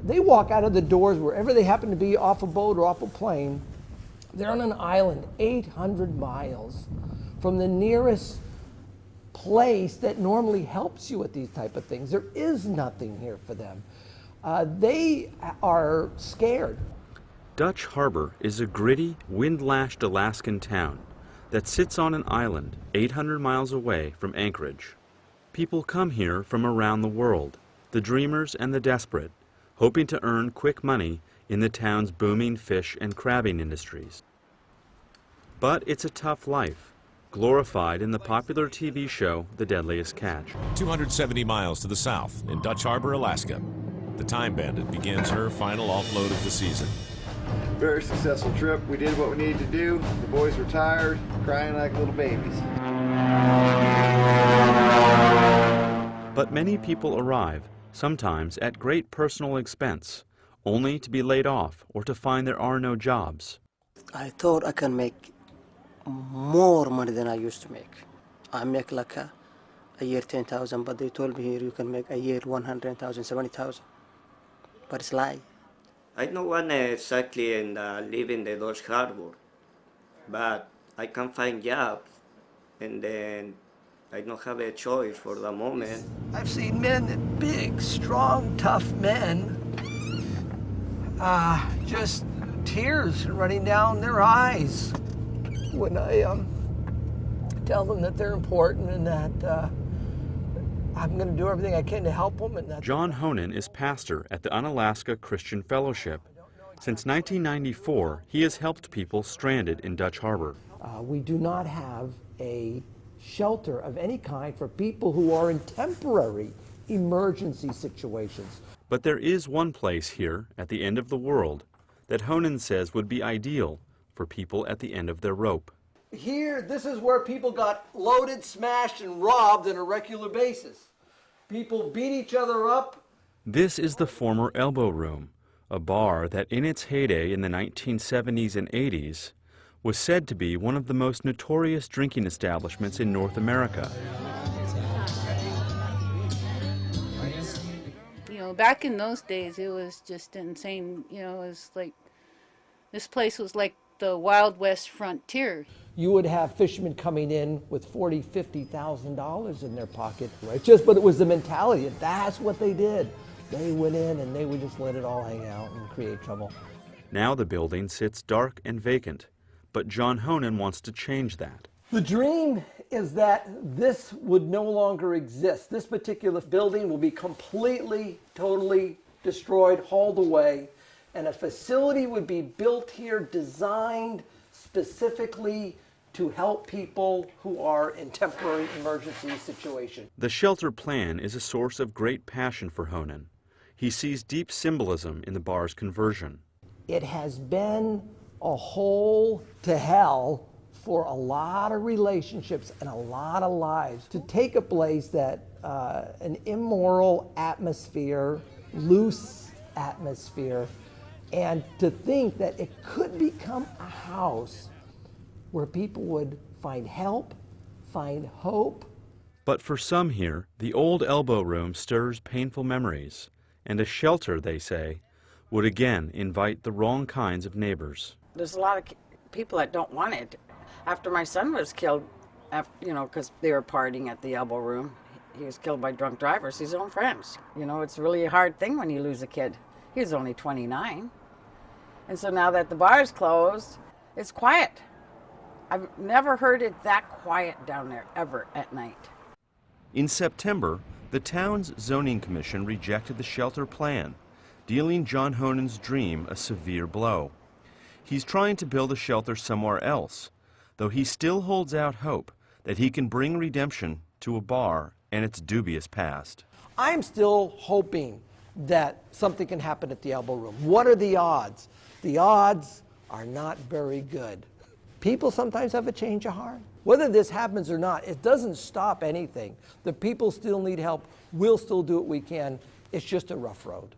They walk out of the doors wherever they happen to be, off a boat or off a plane. They're on an island 800 miles from the nearest place that normally helps you with these type of things. There is nothing here for them. They are scared. Dutch Harbor is a gritty, wind-lashed Alaskan town that sits on an island 800 miles away from Anchorage. People come here from around the world, the dreamers and the desperate, hoping to earn quick money in the town's booming fish and crabbing industries. But it's a tough life, glorified in the popular TV show The Deadliest Catch. 270 miles to the south in Dutch Harbor, Alaska, the Time Bandit begins her final offload of the season. Very successful trip. We did what we needed to do. The boys were tired, crying like little babies. But many people arrive, sometimes at great personal expense, only to be laid off or to find there are no jobs. I thought I can make more money than I used to make. I make like a year 10,000, but they told me here you can make a year 100,000, 70,000. But it's a lie. I don't want to exactly live in the Dutch Harbor, but I can find jobs, and then I don't have a choice for the moment. I've seen men, big, strong, tough men, just tears running down their eyes when I tell them that they're important and that I'm going to do everything I can to help them. And John Honan is pastor at the Unalaska Christian Fellowship. Since 1994, he has helped people stranded in Dutch Harbor. We do not have a shelter of any kind for people who are in temporary emergency situations. But there is one place here at the end of the world that Honan says would be ideal for people at the end of their rope. Here, this is where people got loaded, smashed, and robbed on a regular basis. People beat each other up. This is the former Elbow Room, a bar that in its heyday in the 1970s and 80s was said to be one of the most notorious drinking establishments in North America. You know, back in those days, it was just insane. You know, it was like, this place was like the Wild West frontier. You would have fishermen coming in with $40,000, $50,000 in their pocket, right? But it was the mentality. That's what they did. They went in and they would just let it all hang out and create trouble. Now the building sits dark and vacant, but John Honan wants to change that. The dream is that this would no longer exist. This particular building will be completely, totally destroyed, hauled away, and a facility would be built here designed specifically to help people who are in temporary emergency situations. The shelter plan is a source of great passion for Honan. He sees deep symbolism in the bar's conversion. It has been a hole to hell for a lot of relationships and a lot of lives. To take a place that an immoral atmosphere, loose atmosphere, and to think that it could become a house where people would find help, find hope. But for some here, the old Elbow Room stirs painful memories, and a shelter, they say, would again invite the wrong kinds of neighbors. There's a lot of people that don't want it. After my son was killed, because they were partying at the Elbow Room, he was killed by drunk drivers, his own friends. You know, it's really a hard thing when you lose a kid. He was only 29. And so now that the bar's closed, it's quiet. I've never heard it that quiet down there, ever, at night. In September, the town's zoning commission rejected the shelter plan, dealing John Honan's dream a severe blow. He's trying to build a shelter somewhere else, though he still holds out hope that he can bring redemption to a bar and its dubious past. I'm still hoping that something can happen at the Elbow Room. What are the odds? The odds are not very good. People sometimes have a change of heart. Whether this happens or not, it doesn't stop anything. The people still need help. We'll still do what we can. It's just a rough road.